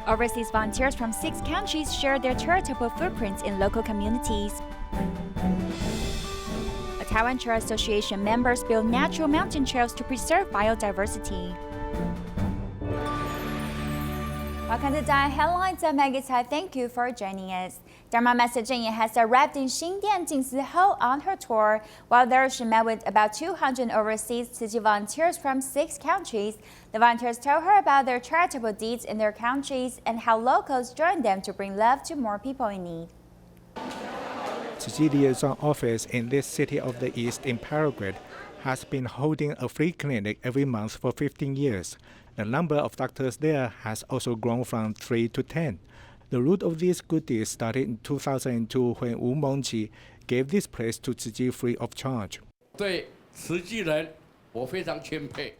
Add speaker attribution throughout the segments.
Speaker 1: Overseas volunteers from 6 countries shared their charitable footprints in local communities. A Taiwan Trail Association members build natural mountain trails to preserve biodiversity. Welcome to DaAi Headlines. I'm Maggie. Tsai. Thank you for joining us. Dharma Master Cheng Yen has arrived in Xindian Jing Si Hall on her tour. While there, she met with about 200 overseas Tzu Chi volunteers from 6 countries. The volunteers told her about their charitable deeds in their countries and how locals joined them to bring love to more people in need.
Speaker 2: Tzu Chi Liaison Office in this city of the East in Paraguay has been holding a free clinic every month for 15 years. The number of doctors there has also grown from 3 to 10. The root of these good deeds started in 2002 when Wu Mengqi gave this place to Tzu Chi free of charge.
Speaker 3: I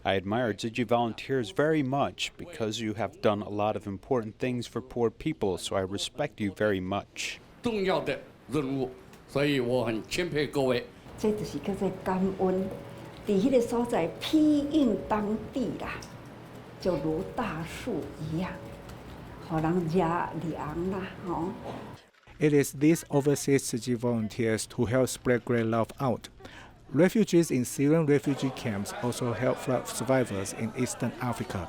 Speaker 4: admire Tzu Chi volunteers very much because you have done a lot of important things for poor people, so I respect you very much.
Speaker 3: 重要的任务，所以我很钦佩各位。
Speaker 5: 这就是叫做感恩，在迄个所在庇应当地啦，就如大树一样，互人惹凉啦，吼。
Speaker 2: It is these overseas Tzu Chi volunteers who help spread great love out. Refugees in Syrian refugee camps also help flood survivors in Eastern Africa.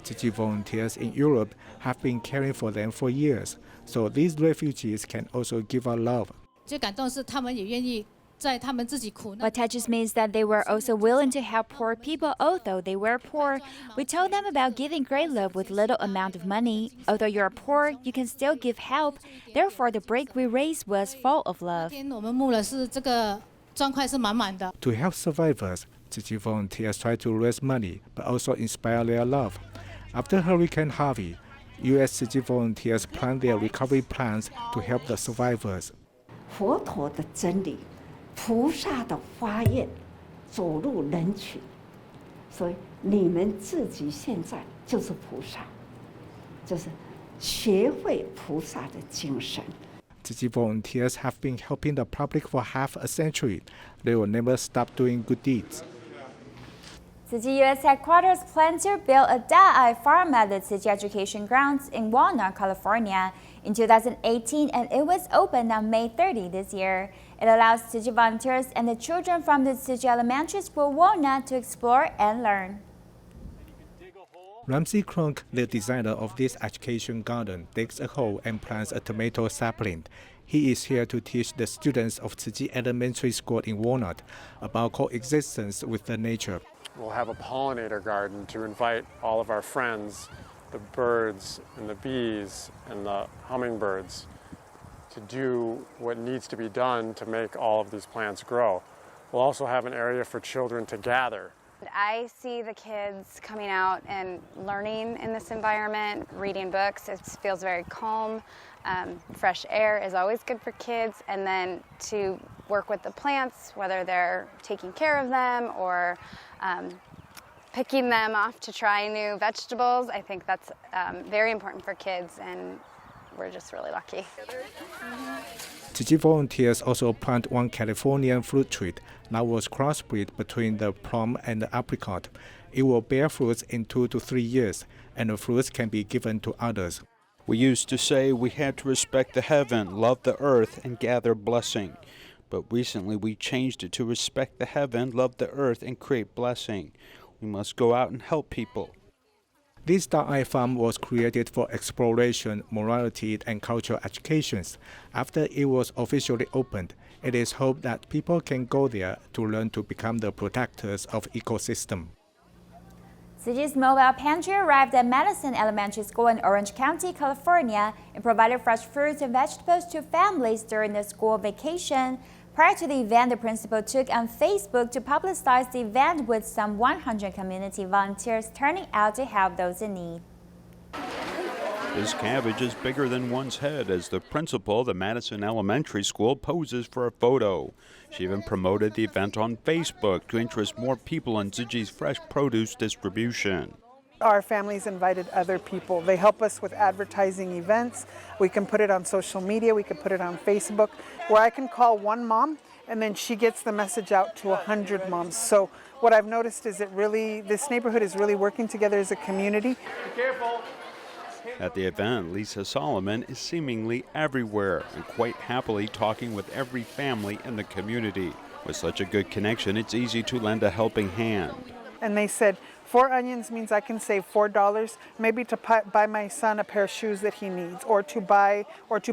Speaker 2: Tzu Chi volunteers in Europe have been caring for them for years, so these refugees can also give out love.
Speaker 1: What touches me is that they were also willing to help poor people although they were poor. We told them about giving great love with little amount of money. Although you are poor, you can still give help. Therefore, the break we raised was full of love.
Speaker 2: To help survivors, Tzu Chi volunteers try to raise money but also inspire their love. After Hurricane Harvey, U.S. Tzu Chi volunteers plan their recovery plans to help the survivors.
Speaker 5: 佛陀的真理，菩萨的发愿，走入人群，所以你们自己现在就是菩萨，就是学会菩萨的精神。
Speaker 2: Tzu Chi volunteers have been helping the public for half a century. They will never stop doing good deeds.
Speaker 1: Tzu Chi US headquarters plan to build a DaAi farm at the Tzu Chi Education Grounds in Walnut, California in 2018, and it was opened on May 30 this year. It allows Tzu Chi volunteers and the children from the Tzu Chi Elementary School Walnut to explore and learn.
Speaker 2: Ramsey Kronk, the designer of this education garden, digs a hole and plants a tomato sapling. He is here to teach the students of Tzu Chi Elementary School in Walnut about coexistence with the nature.
Speaker 6: We'll have a pollinator garden to invite all of our friends, the birds and the bees and the hummingbirds, to do what needs to be done to make all of these plants grow. We'll also have an area for children to gather.
Speaker 7: I see the kids coming out and learning in this environment, reading books. It feels very calm. Fresh air is always good for kids. And then to work with the plants, whether they're taking care of them or picking them off to try new vegetables, I think that's very important for kids, and we're just really lucky.
Speaker 2: Tzu Chi volunteers also plant one Californian fruit tree that was crossbreed between the plum and the apricot. It will bear fruits in 2 to 3 years, and the fruits can be given to others.
Speaker 4: We used to say we had to respect the heaven, love the earth, and gather blessing. But recently we changed it to respect the heaven, love the earth, and create blessing. We must go out and help people.
Speaker 2: This DaAi farm was created for exploration, morality, and cultural educations. After it was officially opened, it is hoped that people can go there to learn to become the protectors of ecosystem.
Speaker 1: Tzu Chi's mobile pantry arrived at Madison Elementary School in Orange County, California, and provided fresh fruits and vegetables to families during the school vacation. Prior to the event, the principal took on Facebook to publicize the event with some 100 community volunteers turning out to help those in need.
Speaker 4: This cabbage is bigger than one's head as the principal of the Madison Elementary School poses for a photo. She even promoted the event on Facebook to interest more people in Tzu Chi's fresh produce distribution.
Speaker 8: Our families invited other people. They help us with advertising events. We can put it on social media. We can put it on Facebook, where I can call one mom and then she gets the message out to 100 moms. So what I've noticed is this neighborhood is really working together as a community.
Speaker 6: Be careful.
Speaker 4: At the event, Lisa Solomon is seemingly everywhere and quite happily talking with every family in the community. With such a good connection, it's easy to lend a helping hand.
Speaker 8: And they said 4 onions means I can save $4, maybe to buy my son a pair of shoes that he needs, or to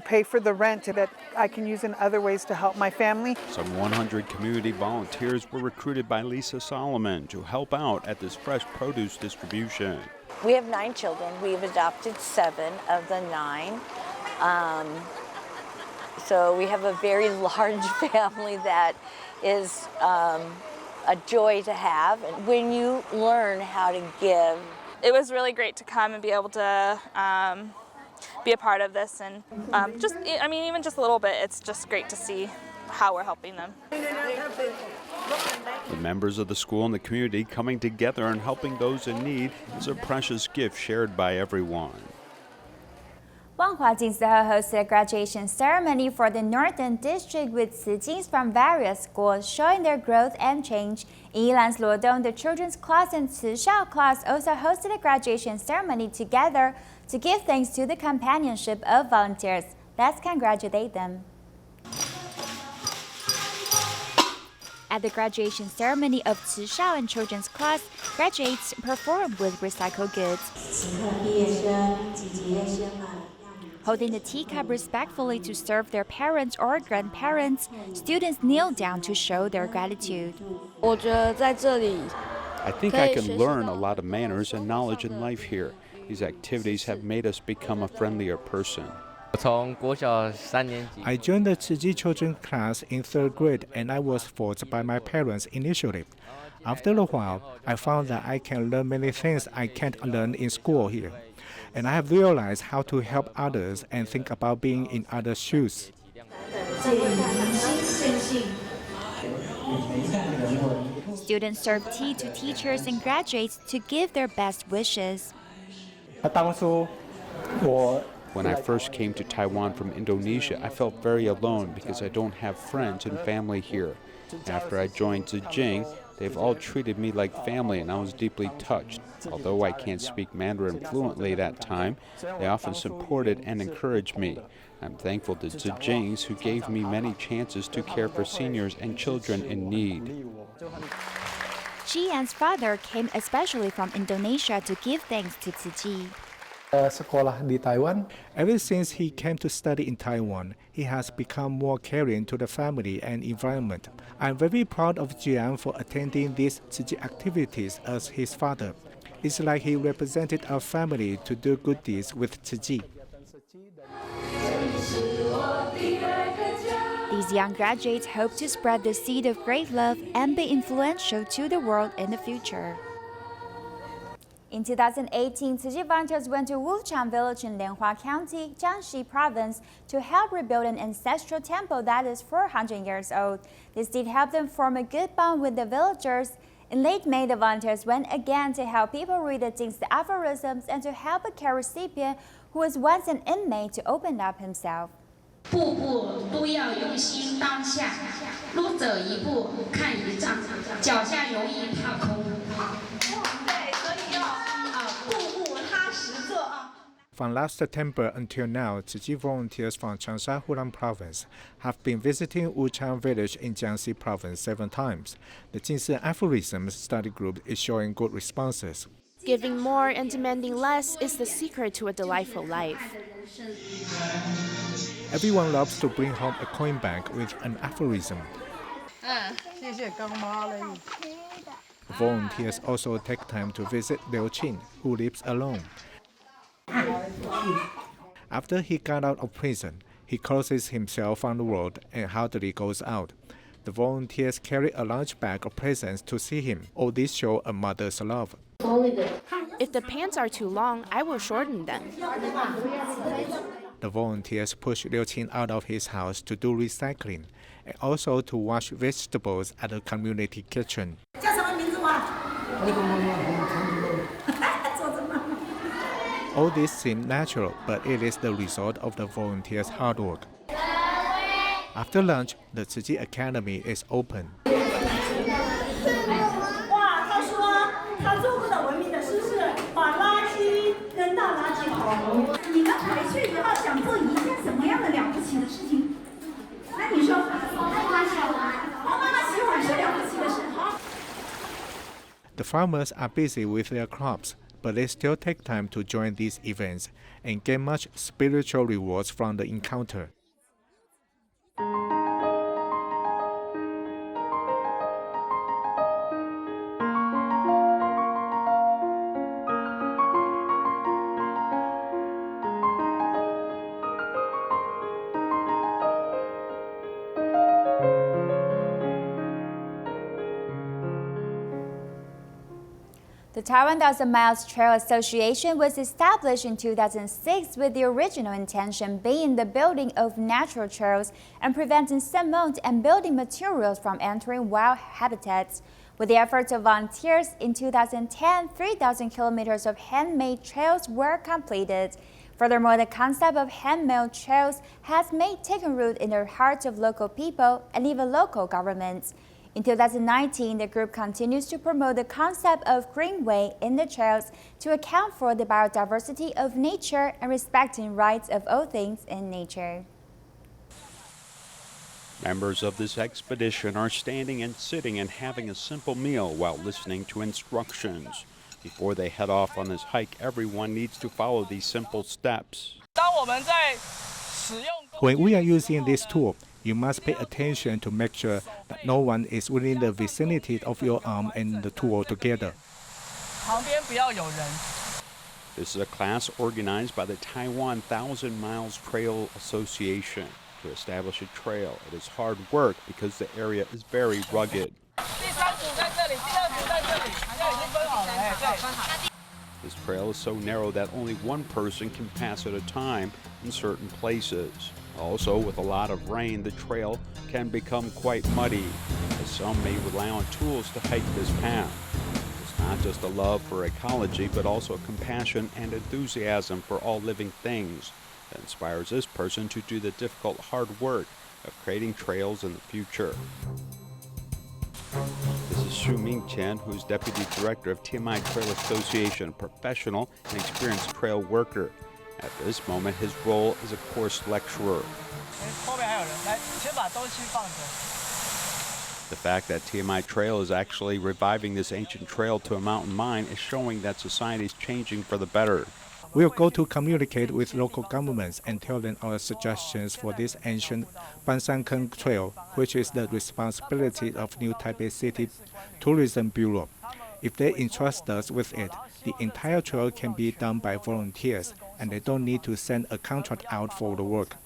Speaker 8: pay for the rent that I can use in other ways to help my family.
Speaker 4: Some 100 community volunteers were recruited by Lisa Solomon to help out at this fresh produce distribution.
Speaker 9: We have 9 children. We've adopted 7 of the 9. So we have a very large family that is a joy to have. And when you learn how to give.
Speaker 10: It was really great to come and be able to be a part of this, and even just a little bit, it's just great to see how we're helping them.
Speaker 4: The members of the school and the community coming together and helping those in need is a precious gift shared by everyone.
Speaker 1: Wanhua Jing Si Hall hosted a graduation ceremony for the Northern District with Tzu Chis from various schools showing their growth and change. In Yilan's Luodong, the children's class and Tzu Shao class also hosted a graduation ceremony together to give thanks to the companionship of volunteers. Let's congratulate them. At the graduation ceremony of Tzu Shao and children's class, graduates performed with recycled goods. Holding the teacup respectfully to serve their parents or grandparents, students kneel down to show their gratitude.
Speaker 4: I think I can learn a lot of manners and knowledge in life here. These activities have made us become a friendlier person.
Speaker 2: I joined the Tzu Chi children's class in 3rd grade, and I was forced by my parents initially. After a while, I found that I can learn many things I can't learn in school here. And I have realized how to help others and think about being in others' shoes.
Speaker 1: Students serve tea to teachers and graduates to give their best wishes.
Speaker 4: When I first came to Taiwan from Indonesia, I felt very alone because I don't have friends and family here. After I joined Tzu Jing, they've all treated me like family, and I was deeply touched. Although I can't speak Mandarin fluently that time, they often supported and encouraged me. I'm thankful to Tzu Jings who gave me many chances to care for seniors and children in need.
Speaker 1: Chi Yan's father came especially from Indonesia to give thanks to Tzu Chi.
Speaker 2: Ever since he came to study in Taiwan, he has become more caring to the family and environment. I'm very proud of Jian for attending these Tzu Chi activities as his father. It's like he represented our family to do good deeds with Tzu Chi.
Speaker 1: These young graduates hope to spread the seed of great love and be influential to the world in the future. In 2018, Tzu Chi volunteers went to Wuchang Village in Lianhua County, Jiangxi Province, to help rebuild an ancestral temple that is 400 years old. This did help them form a good bond with the villagers. In late May, the volunteers went again to help people read the Jing Si aphorisms and to help a care recipient who was once an inmate to open up himself.
Speaker 11: 步步都要用心当下，路走一步看一丈，脚下容易踏空。对，所以要步步踏实做啊。
Speaker 2: From last September until now, Tzu Chi volunteers from Changsha Hunan Province have been visiting Wuchang Village in Jiangxi Province 7 times. The Jing Si Aphorisms study group is showing good responses.
Speaker 12: Giving more and demanding less is the secret to a delightful life.
Speaker 2: Everyone loves to bring home a coin bank with an aphorism. Volunteers also take time to visit Liu Qin, who lives alone. After he got out of prison, he closes himself from the world and hardly goes out. The volunteers carry a large bag of presents to see him. All this show a mother's love.
Speaker 12: If the pants are too long, I will shorten them.
Speaker 2: The volunteers push Liu Qin out of his house to do recycling and also to wash vegetables at the community kitchen. All this seems natural, but it is the result of the volunteers' hard work. After lunch, the Tzu Chi Academy is open. farmers are busy with their crops, but they still take time to join these events and get much spiritual rewards from the encounter.
Speaker 1: The Taiwan 1,000 Miles Trail Association was established in 2006 with the original intention being the building of natural trails and preventing cement and building materials from entering wild habitats. With the efforts of volunteers, in 2010, 3,000 kilometers of handmade trails were completed. Furthermore, the concept of handmade trails has taken root in the hearts of local people and even local governments. In 2019, the group continues to promote the concept of Greenway in the trails to account for the biodiversity of nature and respecting rights of all things in nature.
Speaker 4: Members of this expedition are standing and sitting and having a simple meal while listening to instructions. Before they head off on this hike, everyone needs to follow these simple steps.
Speaker 2: When we are using this tool, you must pay attention to make sure that no one is within the vicinity of your arm and the tool together.
Speaker 4: This is a class organized by the Taiwan 1,000 Miles Trail Association. To establish a trail, it is hard work because the area is very rugged. This trail is so narrow that only one person can pass at a time in certain places. Also, with a lot of rain, the trail can become quite muddy, as some may rely on tools to hike this path. It's not just a love for ecology, but also compassion and enthusiasm for all living things that inspires this person to do the difficult, hard work of creating trails in the future. This is Shu Ming-Chen, who is Deputy Director of TMI Trail Association, a professional and experienced trail worker. At this moment, his role is a course lecturer. The fact that TMI Trail is actually reviving this ancient trail to a mountain mine is showing that society is changing for the better.
Speaker 2: We'll go to communicate with local governments and tell them our suggestions for this ancient Bansankeng Trail, which is the responsibility of New Taipei City Tourism Bureau. If they entrust us with it, the entire trail can be done by volunteers, and they don't need to send a contract out for the work.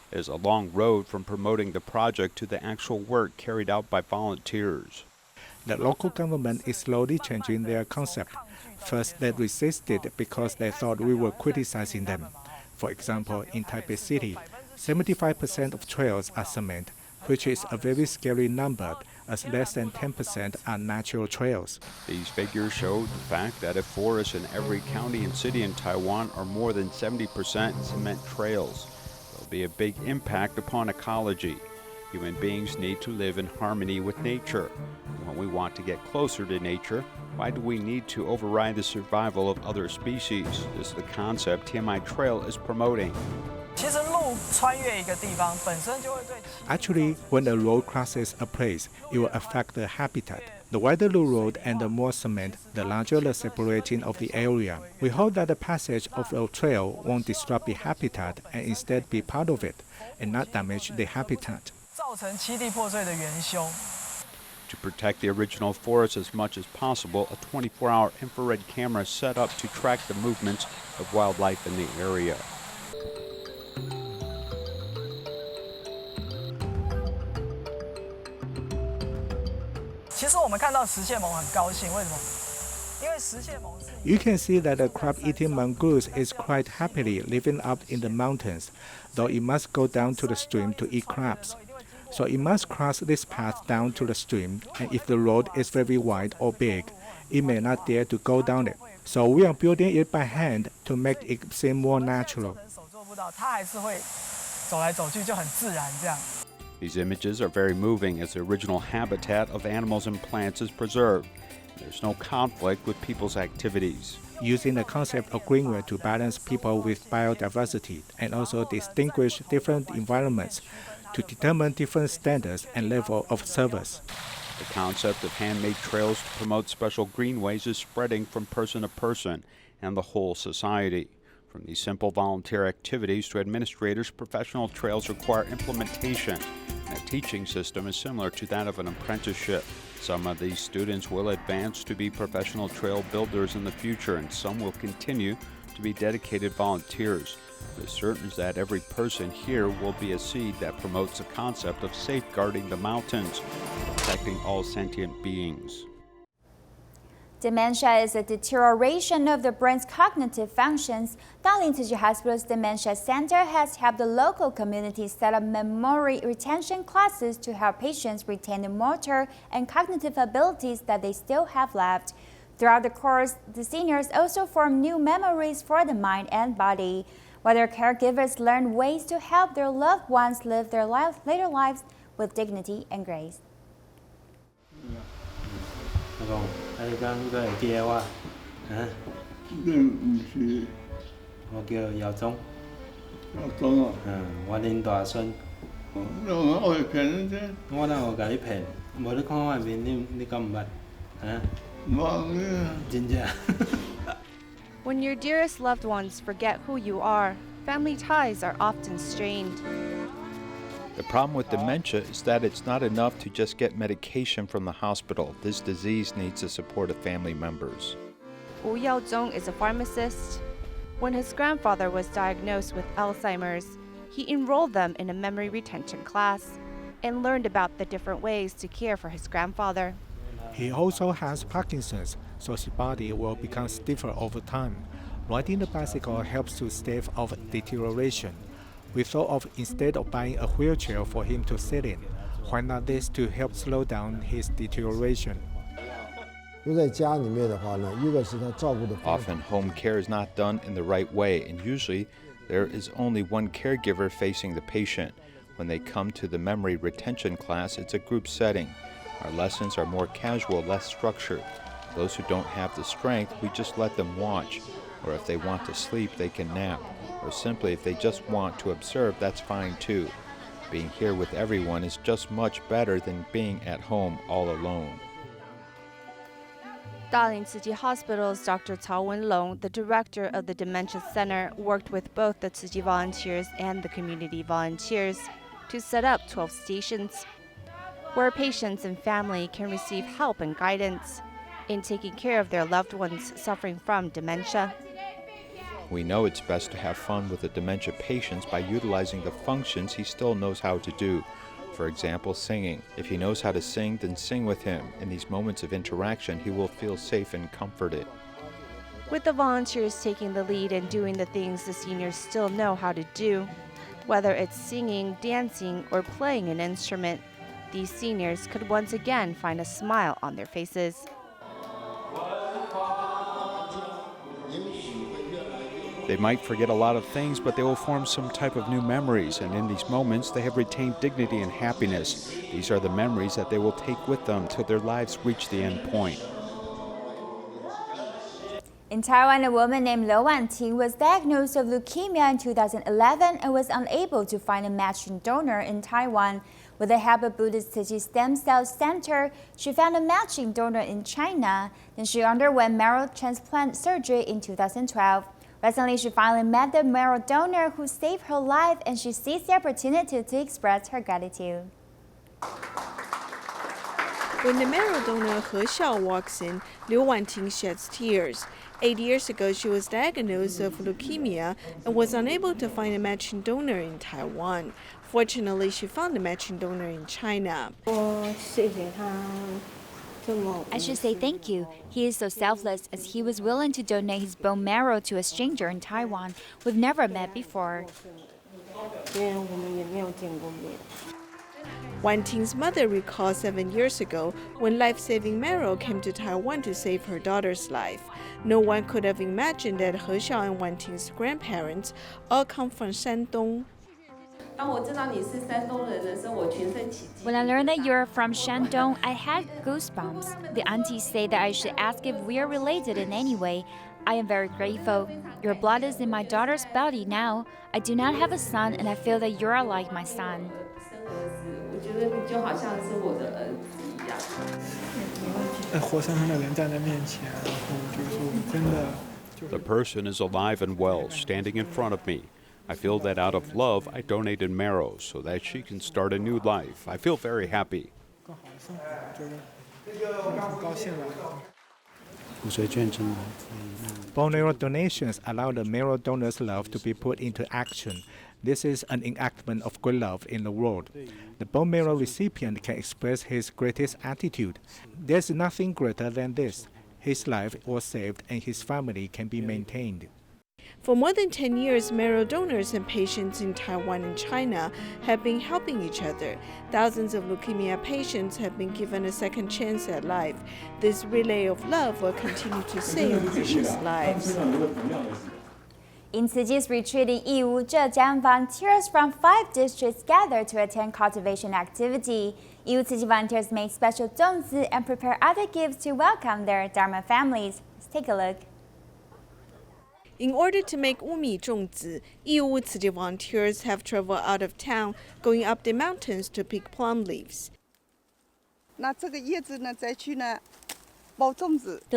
Speaker 4: There's a long road from promoting the project to the actual work carried out by volunteers.
Speaker 2: The local government is slowly changing their concept. First, they resisted because they thought we were criticizing them. For example, in Taipei City, 75% of trails are cement, which is a very scary number, as less than 10% are natural trails.
Speaker 4: These figures show the fact that if forests in every county and city in Taiwan are more than 70% cement trails, there will be a big impact upon ecology. Human beings need to live in harmony with nature. When we want to get closer to nature, why do we need to override the survival of other species? This is the concept TMI Trail is promoting.
Speaker 2: Actually, when a road crosses a place, it will affect the habitat. The wider the road and the more cement, the larger the separating of the area. We hope that the passage of the trail won't disrupt the habitat and instead be part of it and not damage the habitat.
Speaker 4: To protect the original forest as much as possible, a 24-hour infrared camera is set up to track the movements of wildlife in the area.
Speaker 2: You can see that the crab-eating mongoose is quite happily living up in the mountains, though it must go down to the stream to eat crabs. So it must cross this path down to the stream, and if the road is very wide or big, it may not dare to go down it. So we are building it by hand to make it seem more natural.
Speaker 4: These images are very moving as the original habitat of animals and plants is preserved. There's no conflict with people's activities.
Speaker 2: Using the concept of Greenway to balance people with biodiversity and also distinguish different environments to determine different standards and level of service.
Speaker 4: The concept of handmade trails to promote special greenways is spreading from person to person and the whole society. From these simple volunteer activities to administrators, professional trails require implementation. And the teaching system is similar to that of an apprenticeship. Some of these students will advance to be professional trail builders in the future, and some will continue to be dedicated volunteers. What is certain is that every person here will be a seed that promotes the concept of safeguarding the mountains, protecting all sentient beings.
Speaker 1: Dementia is a deterioration of the brain's cognitive functions. Da'ai Tzu Chi Hospital's Dementia Center has helped the local community set up memory retention classes to help patients retain the motor and cognitive abilities that they still have left. Throughout the course, the seniors also form new memories for the mind and body. Whether caregivers learn ways to help their loved ones live their later lives with dignity and grace.
Speaker 13: 你講呢個係叫我，嚇？唔是，我叫姚忠。姚忠啊？我年大孫。我係騙啫。我哪有甲你騙？無你看外面你敢唔捌？嚇？冇嘅。真正。
Speaker 12: When your dearest loved ones forget who you are, family ties are often strained.
Speaker 14: The problem with dementia is that it's not enough to just get medication from the hospital. This disease needs the support of family members.
Speaker 12: Wu Yaozong is a pharmacist. When his grandfather was diagnosed with Alzheimer's, he enrolled them in a memory retention class and learned about the different ways to care for his grandfather.
Speaker 2: He also has Parkinson's, so his body will become stiffer over time. Riding the bicycle helps to stave off deterioration. We thought of instead of buying a wheelchair for him to sit in, why not this to help slow down his deterioration?
Speaker 14: Often home care is not done in the right way, and usually there is only one caregiver facing the patient. When they come to the memory retention class, it's a group setting. Our lessons are more casual, less structured. Those who don't have the strength, we just let them watch. Or if they want to sleep, they can nap. Or simply if they just want to observe, that's fine too. Being here with everyone is just much better than being at home all alone.
Speaker 12: Da'ai Tzu Chi Hospital's Dr. Cao Wenlong, the director of the Dementia Center, worked with both the Tzu Chi volunteers and the community volunteers to set up 12 stations where patients and family can receive help and guidance in taking care of their loved ones suffering from dementia.
Speaker 14: We know it's best to have fun with the dementia patients by utilizing the functions he still knows how to do. For example, singing. If he knows how to sing, then sing with him. In these moments of interaction, he will feel safe and comforted.
Speaker 12: With the volunteers taking the lead and doing the things the seniors still know how to do, whether it's singing, dancing, or playing an instrument, these seniors could once again find a smile on their faces.
Speaker 4: They might forget a lot of things, but they will form some type of new memories, and in these moments they have retained dignity and happiness. These are the memories that they will take with them till their lives reach the end point.
Speaker 1: In Taiwan, a woman named Lo Wanting was diagnosed with leukemia in 2011 and was unable to find a matching donor in Taiwan. With the help of Buddhist Tzu Chi Stem Cell Center, she found a matching donor in China. Then she underwent marrow transplant surgery in 2012. Recently, she finally met the marrow donor who saved her life, and she seized the opportunity to express her gratitude.
Speaker 15: When the marrow donor He Xiao walks in, Liu Wanting sheds tears. 8 years ago, she was diagnosed with leukemia and was unable to find a matching donor in Taiwan. Fortunately, she found a matching donor in China.
Speaker 1: I should say thank you. He is so selfless as he was willing to donate his bone marrow to a stranger in Taiwan we've never met before.
Speaker 15: Wanting's mother recalls 7 years ago when life-saving marrow came to Taiwan to save her daughter's life. No one could have imagined that He Xiao and Wanting's grandparents all come from Shandong.
Speaker 1: When I learned that you're from Shandong, I had goosebumps. The aunties say that I should ask if we are related in any way. I am very grateful. Your blood is in my daughter's body now. I do not have a son, and I feel that you are like my son.
Speaker 4: The person is alive and well, standing in front of me. I feel that out of love, I donated marrow so that she can start a new life. I feel very happy.
Speaker 2: Bone marrow donations allow the marrow donor's love to be put into action. This is an enactment of good love in the world. The bone marrow recipient can express his greatest attitude. There's nothing greater than this. His life was saved and his family can be maintained.
Speaker 15: For more than 10 years, marrow donors and patients in Taiwan and China have been helping each other. Thousands of leukemia patients have been given a second chance at life. This relay of love will continue to save precious lives.
Speaker 1: In Tzu Chi's retreat in Yiwu, Zhejiang, volunteers from 5 districts gathered to attend cultivation activity. Yiwu Tzu Chi volunteers made special zongzi and prepare other gifts to welcome their Dharma families. Let's take a look.
Speaker 15: In order to make Wumi zongzi, Yiwu Tzu Chi volunteers have traveled out of town, going up the mountains to pick plum leaves.
Speaker 1: The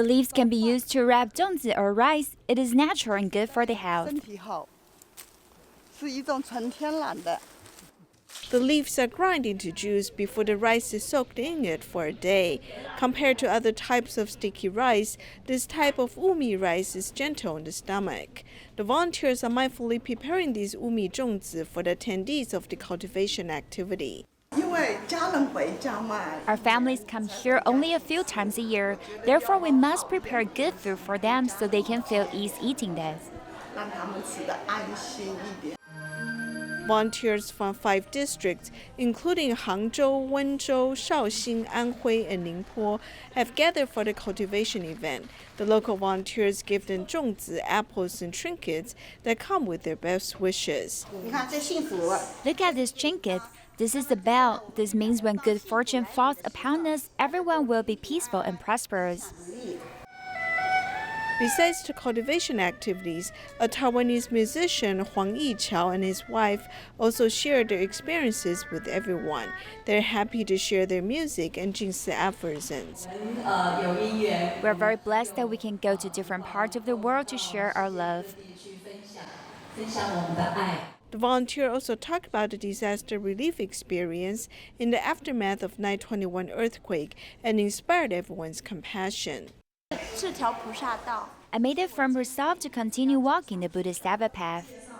Speaker 1: leaves can be used to wrap zongzi or rice. It is natural and good for the health.
Speaker 15: The leaves are ground into juice before the rice is soaked in it for a day. Compared to other types of sticky rice, this type of Wumi rice is gentle on the stomach. The volunteers are mindfully preparing these Wumi zongzi for the attendees of the cultivation activity.
Speaker 1: Our families come here only a few times a year. Therefore, we must prepare good food for them so they can feel ease eating this.
Speaker 15: Volunteers from 5 districts, including Hangzhou, Wenzhou, Shaoxing, Anhui, and Ningpo, have gathered for the cultivation event. The local volunteers give them zongzi, apples, and trinkets that come with their best wishes.
Speaker 1: Look at this trinket. This is the bell. This means when good fortune falls upon us, everyone will be peaceful and prosperous.
Speaker 15: Besides the cultivation activities, a Taiwanese musician, Huang Yiqiao, and his wife also shared their experiences with everyone. They're happy to share their music and Jing Si aphorisms.
Speaker 1: We're very blessed that we can go to different parts of the world to share our love.
Speaker 15: The volunteer also talked about the disaster relief experience in the aftermath of 9/21 earthquake and inspired everyone's compassion.
Speaker 1: I made a firm resolve to continue walking the Bodhisattva path.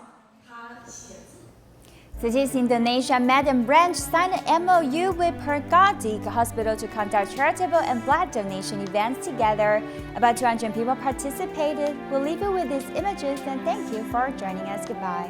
Speaker 1: Tzu Chi's Indonesia Madam branch signed an MOU with Pergadi Hospital to conduct charitable and blood donation events together. About 200 people participated. We'll leave you with these images and thank you for joining us. Goodbye.